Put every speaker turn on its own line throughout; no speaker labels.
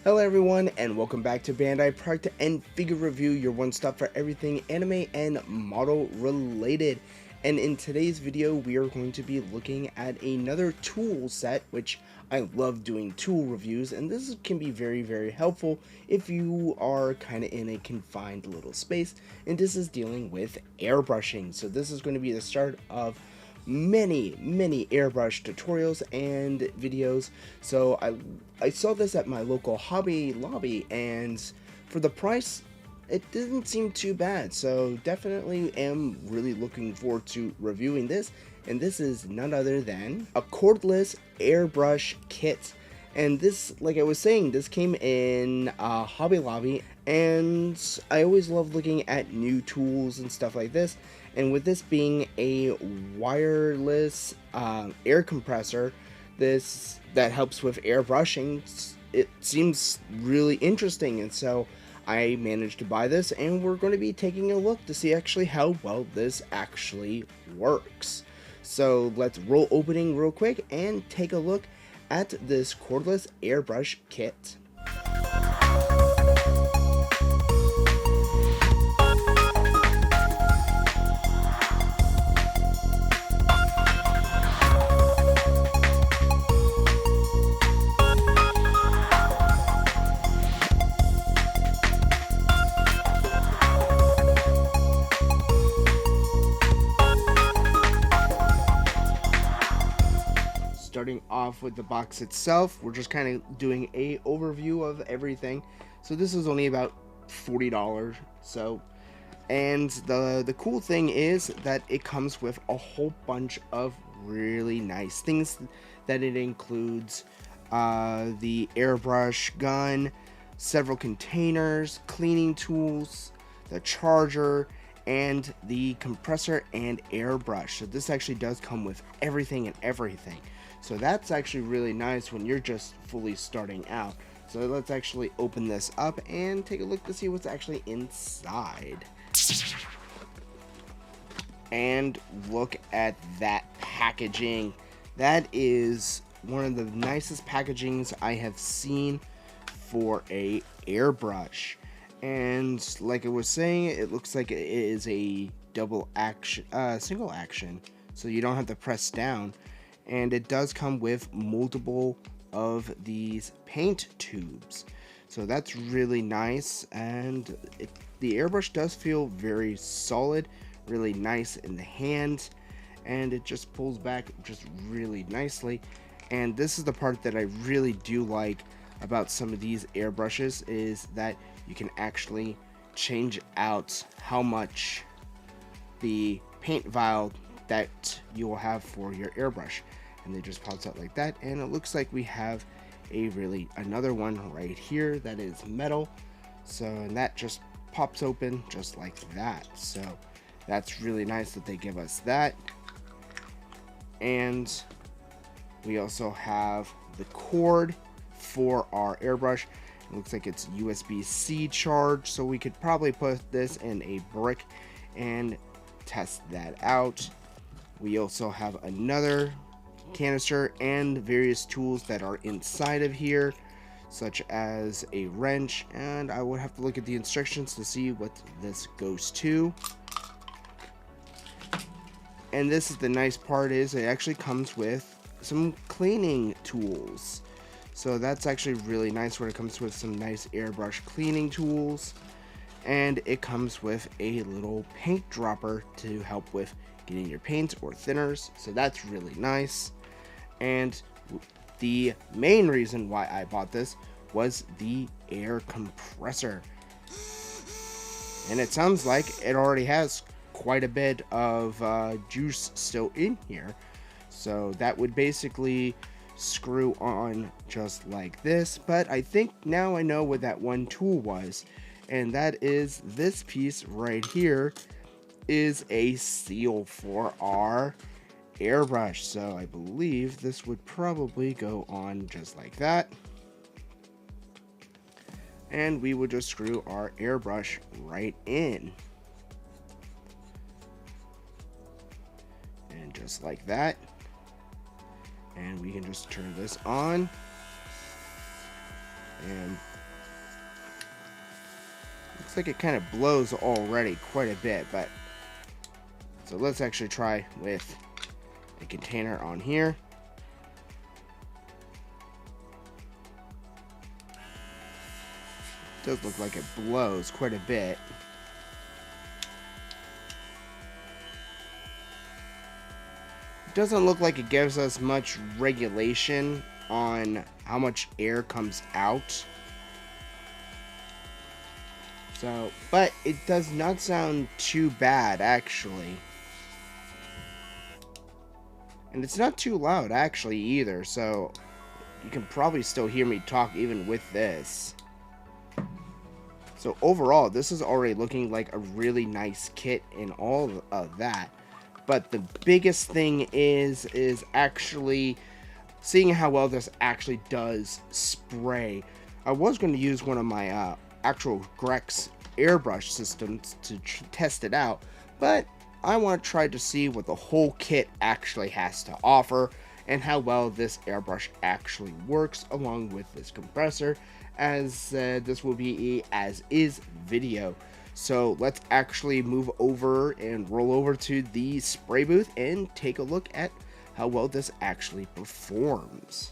Hello everyone, and welcome back to Bandai Product and Figure Review, your one stop for everything anime and model related. And in today's video, we are going to be looking at another tool set, which I love doing tool reviews, and this can be very helpful if you are kind of in a confined little space, and this is dealing with airbrushing. So this is going to be the start of many airbrush tutorials and videos. So I saw this at my local Hobby Lobby, and for the price it didn't seem too bad, so definitely am really looking forward to reviewing this. And this is none other than a cordless airbrush kit. And this, like I was saying, this came in Hobby Lobby, and I always love looking at new tools and stuff like this. And with this being a wireless air compressor, this that helps with airbrushing, it seems really interesting. And so I managed to buy this, and we're going to be taking a look to see actually how well this actually works. So let's roll opening real quick and take a look at this cordless airbrush kit. Starting off with the box itself, we're just kind of doing a overview of everything. So this is only about $40. So, and the cool thing is that it comes with a whole bunch of really nice things. That it includes the airbrush gun, several containers, cleaning tools, the charger, and the compressor and airbrush. So this actually does come with everything and everything. So that's actually really nice when you're just fully starting out. So let's actually open this up and take a look to see what's actually inside. And look at that packaging. That is one of the nicest packagings I have seen for a airbrush. And like I was saying, it looks like it is a single action, so you don't have to press down. And it does come with multiple of these paint tubes, so that's really nice. And the airbrush does feel very solid, really nice in the hand, and it just pulls back just really nicely. And this is the part that I really do like about some of these airbrushes, is that you can actually change out how much the paint vial that you will have for your airbrush, and it just pops out like that. And it looks like we have another one right here that is metal, so, and that just pops open just like that. So that's really nice that they give us that. And we also have the cord for our airbrush. It looks like it's USB-C charge, so we could probably put this in a brick and test that out. We also have another canister and various tools that are inside of here, such as a wrench, and I would have to look at the instructions to see what this goes to. And this is the nice part, is it actually comes with some cleaning tools. So that's actually really nice, where it comes with some nice airbrush cleaning tools. And it comes with a little paint dropper to help with getting your paint or thinners, so that's really nice. And the main reason why I bought this was the air compressor, and it sounds like it already has quite a bit of juice still in here. So that would basically screw on just like this. But I think now I know what that one tool was, and that is this piece right here is a seal for our airbrush. So I believe this would probably go on just like that, and we would just screw our airbrush right in, and just like that. And we can just turn this on, And looks like it kind of blows already quite a bit, but so let's actually try with a container on here. It does look like it blows quite a bit. It doesn't look like it gives us much regulation on how much air comes out. So, but it does not sound too bad, actually. And it's not too loud, actually, either, so you can probably still hear me talk even with this. So overall, this is already looking like a really nice kit in all of that. But the biggest thing is actually seeing how well this actually does spray. I was going to use one of my actual Grex airbrush systems to test it out, but I want to try to see what the whole kit actually has to offer and how well this airbrush actually works along with this compressor, as this will be a as-is video. So let's actually move over and roll over to the spray booth and take a look at how well this actually performs.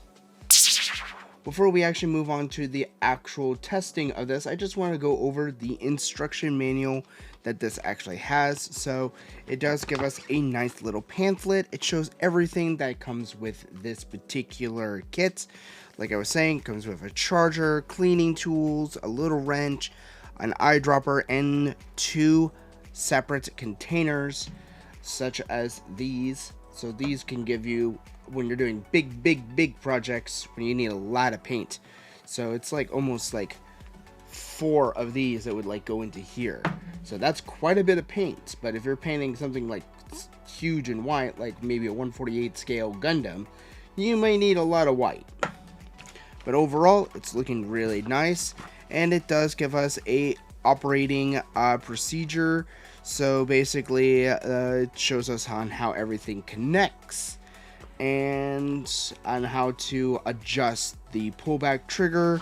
Before we actually move on to the actual testing of this, I just want to go over the instruction manual that this actually has. So it does give us a nice little pamphlet. It shows everything that comes with this particular kit. Like I was saying, it comes with a charger, cleaning tools, a little wrench, an eyedropper, and 2 separate containers such as these. So these can give you, when you're doing big projects, when you need a lot of paint. So it's like almost like 4 of these that would like go into here. So that's quite a bit of paint. But if you're painting something like huge and white, like maybe a 1/48 scale Gundam, you may need a lot of white. But overall, it's looking really nice, and it does give us a operating procedure. So basically, it shows us on how everything connects and on how to adjust the pullback trigger,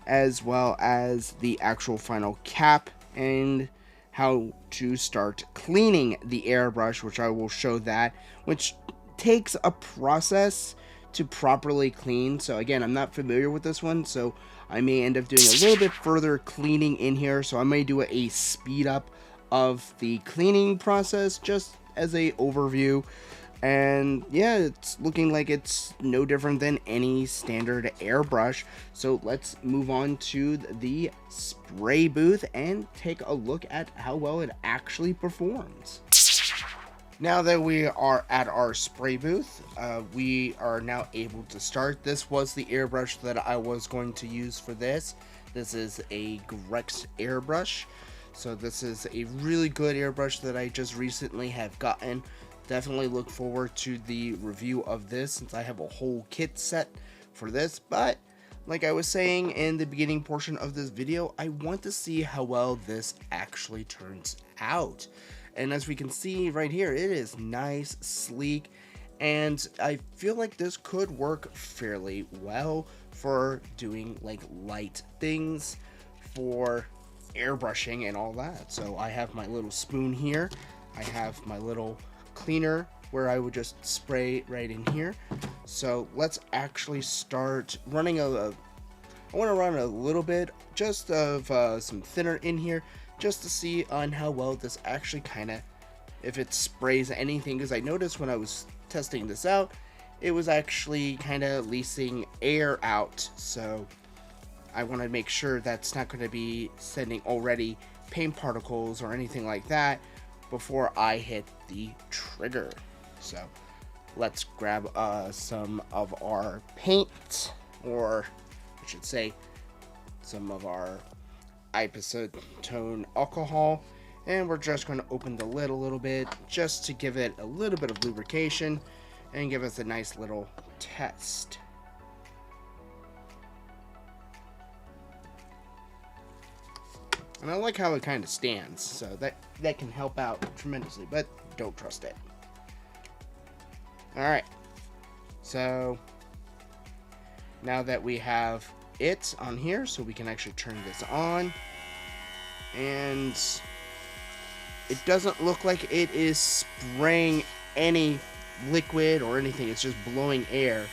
as well as the actual final cap, and how to start cleaning the airbrush, which I will show that, which takes a process to properly clean. So again, I'm not familiar with this one, so I may end up doing a little bit further cleaning in here. So I may do a speed up of the cleaning process just as a overview. And yeah, it's looking like it's no different than any standard airbrush. So let's move on to the spray booth and take a look at how well it actually performs. Now that we are at our spray booth, we are now able to start. This was the airbrush that I was going to use for this. This is a Grex airbrush. So this is a really good airbrush that I just recently have gotten. Definitely look forward to the review of this, since I have a whole kit set for this. But like I was saying in the beginning portion of this video, I want to see how well this actually turns out. And as we can see right here, it is nice, sleek, and I feel like this could work fairly well for doing like light things for airbrushing and all that. So I have my little spoon here. I have my little cleaner where I would just spray right in here. So let's actually start running I want to run a little bit just of some thinner in here, just to see on how well this actually kind of, if it sprays anything, because I noticed when I was testing this out, it was actually kind of leasing air out. So I want to make sure that's not going to be sending already paint particles or anything like that before I hit the trigger. So let's grab some of our paint, or I should say some of our isotone alcohol, and we're just going to open the lid a little bit just to give it a little bit of lubrication and give us a nice little test. And I like how it kind of stands, so that can help out tremendously, but don't trust it. Alright, so now that we have it on here, so we can actually turn this on. And it doesn't look like it is spraying any liquid or anything. It's just blowing air.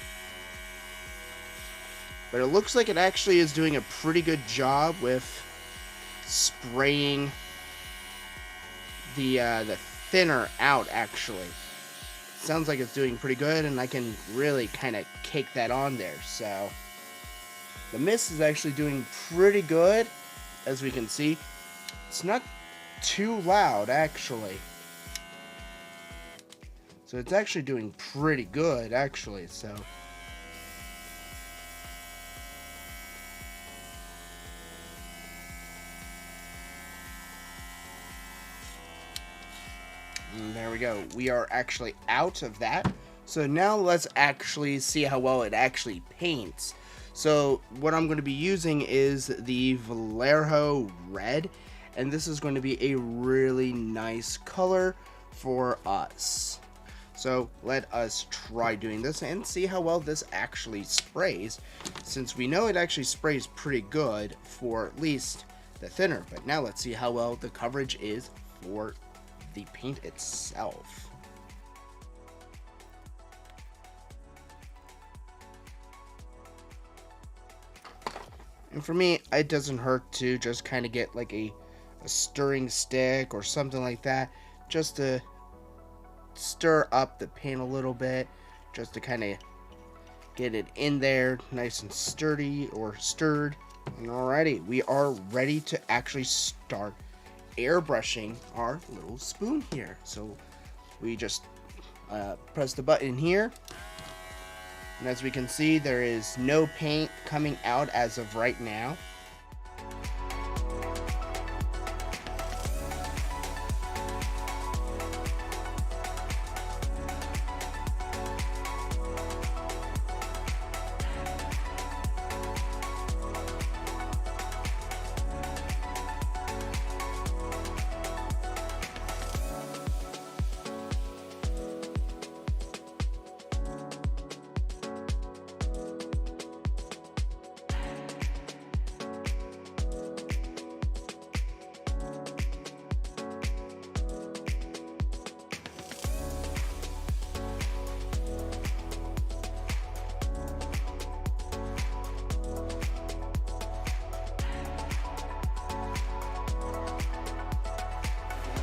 But it looks like it actually is doing a pretty good job with spraying the thinner out, actually. Sounds like it's doing pretty good, and I can really kind of cake that on there. So the mist is actually doing pretty good, as we can see. It's not too loud, actually. So it's actually doing pretty good, actually. So and there we go. We are actually out of that. So now let's actually see how well it actually paints. So what I'm going to be using is the Vallejo Red, and this is going to be a really nice color for us. So let us try doing this and see how well this actually sprays, since we know it actually sprays pretty good for at least the thinner. But now let's see how well the coverage is for the paint itself. And for me, it doesn't hurt to just kind of get like a stirring stick or something like that, just to stir up the paint a little bit, just to kind of get it in there nice and sturdy or stirred. And alrighty, we are ready to actually start airbrushing our little spoon here. So we just press the button here, and as we can see, there is no paint coming out as of right now.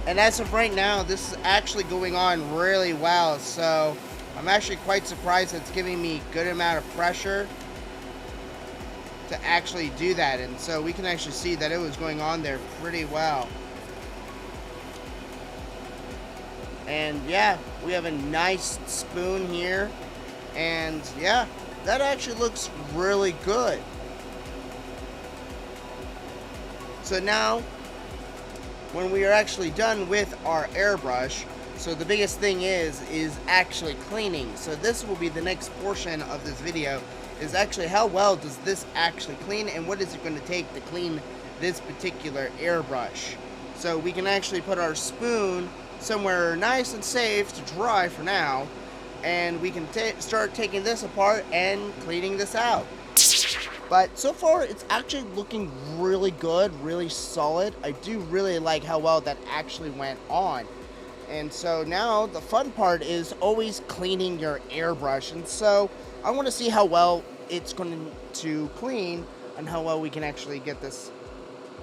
And as of right now, this is actually going on really well. So I'm actually quite surprised it's giving me a good amount of pressure to actually do that. And so we can actually see that it was going on there pretty well. And yeah, we have a nice spoon here. And yeah, that actually looks really good. So now, when we are actually done with our airbrush, so the biggest thing is actually cleaning. So this will be the next portion of this video, is actually how well does this actually clean, and what is it going to take to clean this particular airbrush. So we can actually put our spoon somewhere nice and safe to dry for now, and we can start taking this apart and cleaning this out. But so far, it's actually looking really good, really solid. I do really like how well that actually went on. And so now the fun part is always cleaning your airbrush. And so I want to see how well it's going to clean and how well we can actually get this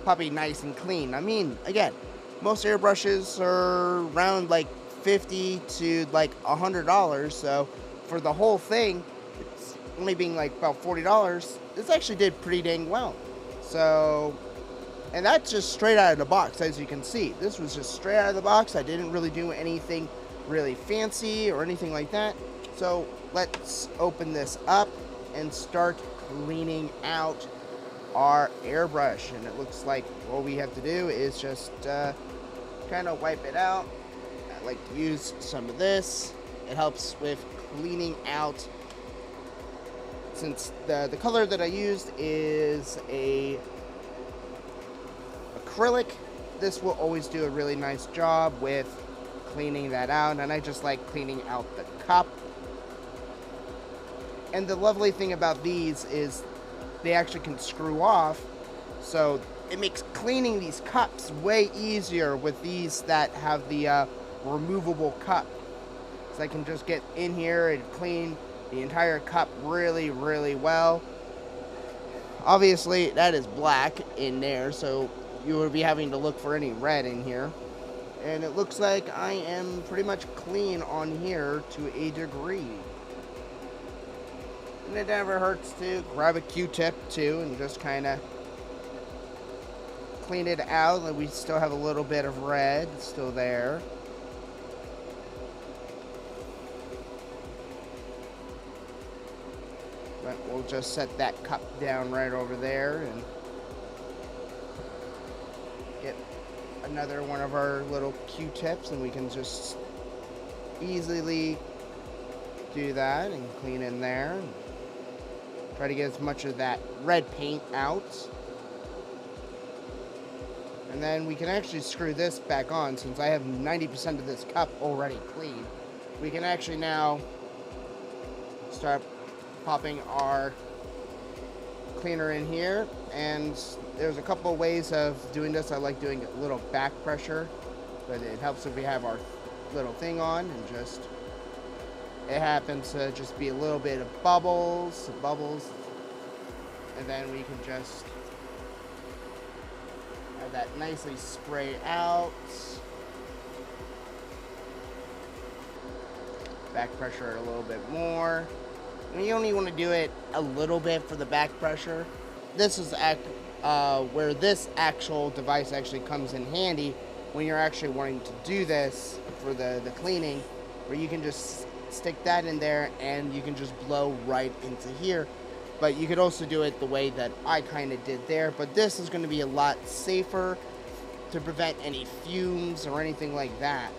puppy nice and clean. I mean, again, most airbrushes are around like $50 to like $100. So for the whole thing, it's only being like about $40. This actually did pretty dang well. So, and that's just straight out of the box, as you can see. This was just straight out of the box. I didn't really do anything really fancy or anything like that. So let's open this up and start cleaning out our airbrush. And it looks like what we have to do is just kind of wipe it out. I like to use some of this. It helps with cleaning out. Since the color that I used is a acrylic, this will always do a really nice job with cleaning that out, and I just like cleaning out the cup. And the lovely thing about these is they actually can screw off, so it makes cleaning these cups way easier with these that have the removable cup. So I can just get in here and clean the entire cup really, really well. Obviously, that is black in there, so you would be having to look for any red in here. And it looks like I am pretty much clean on here to a degree. And it never hurts to grab a Q-tip too and just kind of clean it out. And we still have a little bit of red still there. But we'll just set that cup down right over there and get another one of our little Q-tips, and we can just easily do that and clean in there and try to get as much of that red paint out. And then we can actually screw this back on. Since I have 90% of this cup already clean, we can actually now start popping our cleaner in here. And there's a couple of ways of doing this. I like doing a little back pressure, but it helps if we have our little thing on and just, it happens to just be a little bit of bubbles, and then we can just have that nicely spray out. Back pressure it a little bit more. And you only want to do it a little bit for the back pressure. This is where this actual device actually comes in handy when you're actually wanting to do this for the cleaning, where you can just stick that in there and you can just blow right into here. But you could also do it the way that I kind of did there, but this is going to be a lot safer to prevent any fumes or anything like that.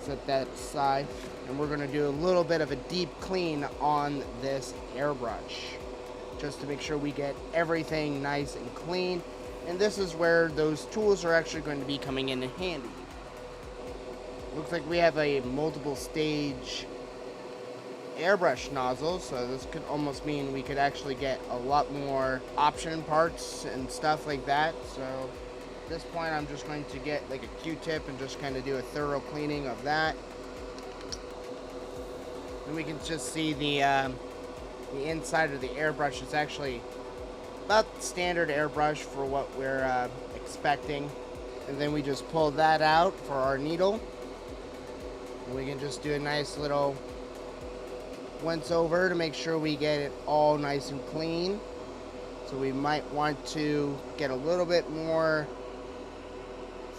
Set that aside, and we're going to do a little bit of a deep clean on this airbrush just to make sure we get everything nice and clean. And this is where those tools are actually going to be coming in handy. Looks like we have a multiple stage airbrush nozzle, so this could almost mean we could actually get a lot more option parts and stuff like that. So at this point I'm just going to get like a Q-tip and just kind of do a thorough cleaning of that. And we can just see the inside of the airbrush is actually about standard airbrush for what we're expecting. And then we just pull that out for our needle, and we can just do a nice little once over to make sure we get it all nice and clean. So we might want to get a little bit more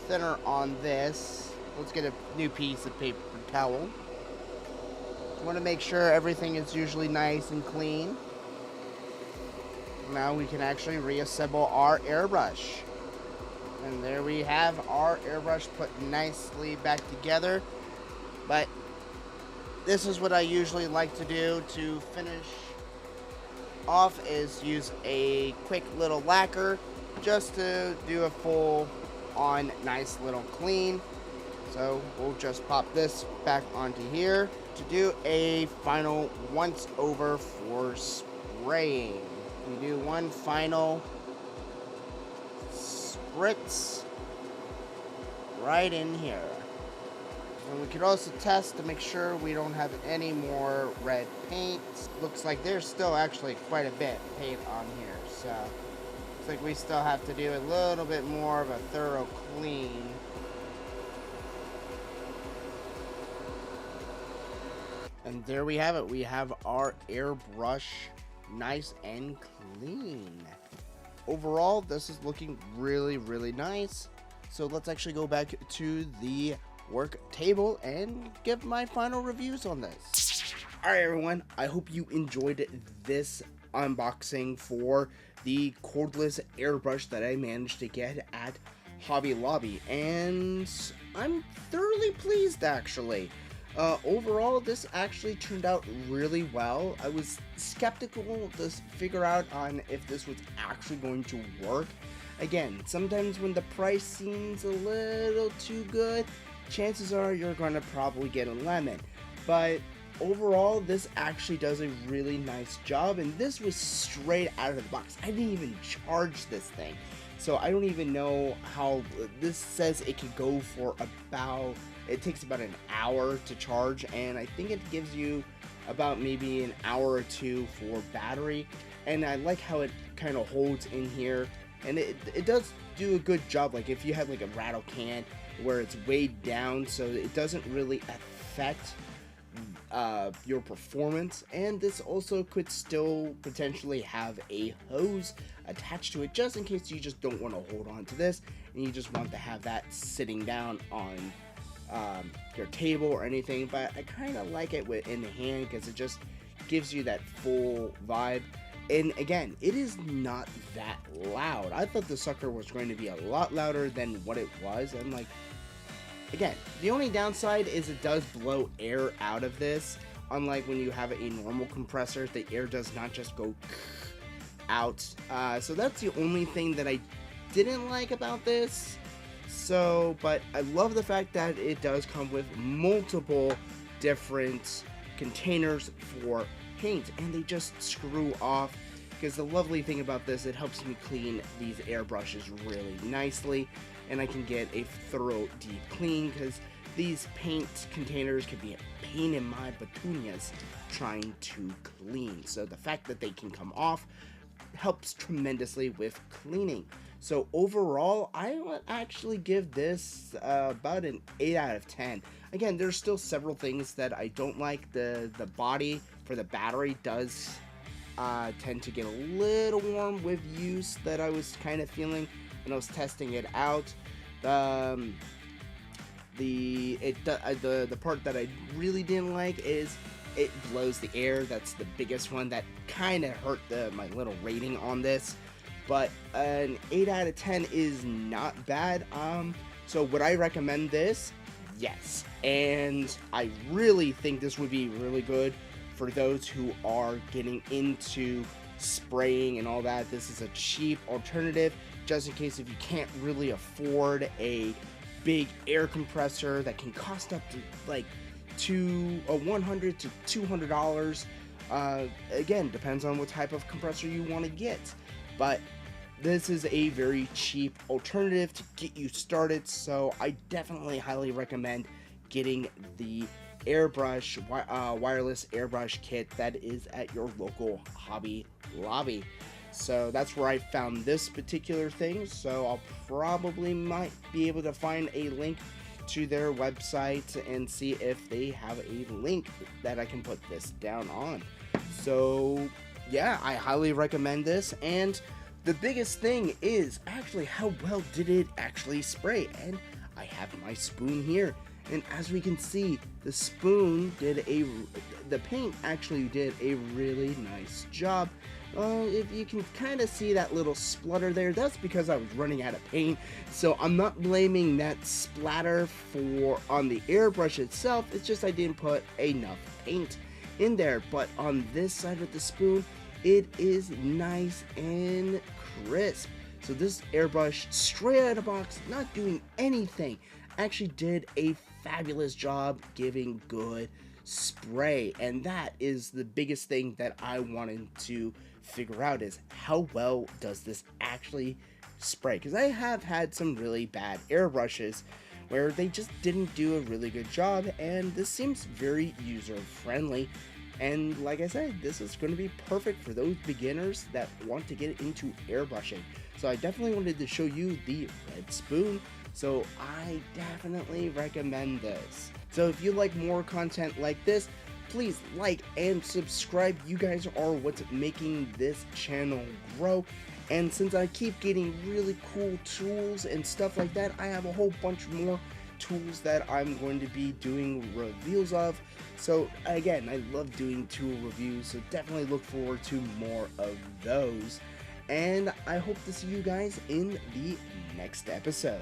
thinner on this. Let's get a new piece of paper towel. Want to make sure everything is usually nice and clean. Now we can actually reassemble our airbrush. And there we have our airbrush put nicely back together. But this is what I usually like to do to finish off, is use a quick little lacquer just to do a full on nice little clean. So we'll just pop this back onto here to do a final once over for spraying. We do one final spritz right in here. And we could also test to make sure we don't have any more red paint. Looks like there's still actually quite a bit of paint on here, so looks like we still have to do a little bit more of a thorough clean. And there we have it. We have our airbrush nice and clean. Overall, this is looking really, really nice. So let's actually go back to the work table and give my final reviews on this. Alright everyone, I hope you enjoyed this unboxing for the cordless airbrush that I managed to get at Hobby Lobby, and I'm thoroughly pleased actually. Overall, this actually turned out really well. I was skeptical to figure out on if this was actually going to work. Again, sometimes when the price seems a little too good, chances are you're going to probably get a lemon. But overall, this actually does a really nice job, and this was straight out of the box. I didn't even charge this thing, so I don't even know how. This says it could go for about, it takes about an hour to charge, and I think it gives you about maybe an hour or two for battery. And I like how it kind of holds in here, and it does do a good job. Like if you have like a rattle can where it's weighed down, so it doesn't really affect your performance. And this also could still potentially have a hose attached to it, just in case you just don't want to hold on to this and you just want to have that sitting down on your table or anything. But I kind of like it in the hand because it just gives you that full vibe. And again, it is not that loud. I thought the sucker was going to be a lot louder than what it was. And like, again, the only downside is it does blow air out of this. Unlike when you have a normal compressor, the air does not just go out. So that's the only thing that I didn't like about this. So, but I love the fact that it does come with multiple different containers for paint, and they just screw off. Because the lovely thing about this, it helps me clean these airbrushes really nicely, and I can get a thorough deep clean, because these paint containers can be a pain in my petunias trying to clean. So the fact that they can come off helps tremendously with cleaning. So overall, I would actually give this about an 8 out of 10. Again, there's still several things that I don't like. The body for the battery does tend to get a little warm with use, that I was kind of feeling when I was testing it out. The part that I really didn't like is it blows the air. That's the biggest one that kind of hurt my little rating on this. But an 8 out of 10 is not bad. So would I recommend this? Yes. And I really think this would be really good for those who are getting into spraying and all that. This is a cheap alternative, just in case if you can't really afford a big air compressor that can cost up to like $100 to $200. Again, depends on what type of compressor you want to get, but this is a very cheap alternative to get you started. So I definitely highly recommend getting the airbrush wireless airbrush kit that is at your local Hobby Lobby. So that's where I found this particular thing. So I'll probably might be able to find a link to their website and see if they have a link that I can put this down on. So yeah, I highly recommend this. And the biggest thing is actually how well did it actually spray. And I have my spoon here, and as we can see, the spoon the paint actually did a really nice job. If you can kind of see that little splutter there, that's because I was running out of paint. So I'm not blaming that splatter on the airbrush itself. It's just I didn't put enough paint in there. But on this side of the spoon, it is nice and crisp. So this airbrush, straight out of the box, not doing anything, actually did a fabulous job giving good spray. And that is the biggest thing that I wanted to figure out, is how well does this actually spray. Because I have had some really bad airbrushes where they just didn't do a really good job, and this seems very user friendly. And like I said, this is going to be perfect for those beginners that want to get into airbrushing. So I definitely wanted to show you the red spoon. So I definitely recommend this. So if you like more content like this, please like and subscribe. You guys are what's making this channel grow. And since I keep getting really cool tools and stuff like that, I have a whole bunch more tools that I'm going to be doing reviews of. So again, I love doing tool reviews, so definitely look forward to more of those. And I hope to see you guys in the next episode.